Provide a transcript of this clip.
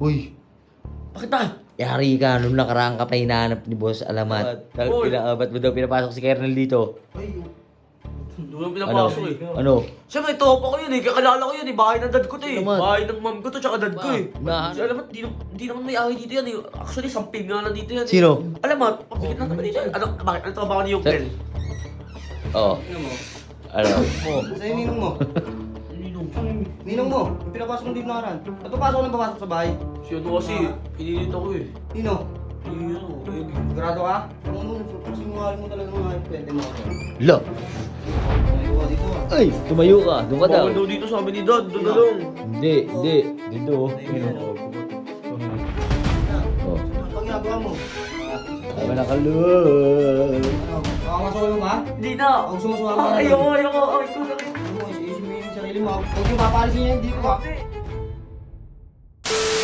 Uy, Bakit na? yari ka. Nung nakaraan ka pa hinahanap ni Boss Alamat. Uy. Ba't mo daw pinapasok si Kernel dito? Doon pinapasok eh. Ano? Siyempre, topa ko yun eh. Kakalala ko yun eh. Bahay ng dad ko to eh. Alamat. Bahay ng mom ko to, tsaka dad ko eh. Nahan- Si Alamat, di naman may ahay dito yan eh. Actually, samping nga lang dito yan eh. Sino? Alamat, pabigit lang naman dito. Ano, bakit? Ano trabaho ni Yopel? Oo. Ano? Sa'yo ninong mo. Ninong mo, pinapasok mo dito na karan. Ba't papasok ka nang papasok sa bahay? Si ano kasi, pinilit ako eh. Nino, Pinilit. grado ka? Ano, sinungaling mo talaga mga pwede mo ako. Lo! Ayaw ka dito ah. Ay, tumayo ka. Doon ka daw. Bawal daw dito sabi ni Dad, doon na lang. Hindi. Dito. Oh. Ano pang ginagawa mo? Tama na kaluwag. Ano, makakasuha mo ba? Hindi na. Ako sumusumama ka na. Ayoko. Ay, ko na. Ano mo, isipin mo yung sarili mo. Huwag yung papalisin niya, hindi ko ba?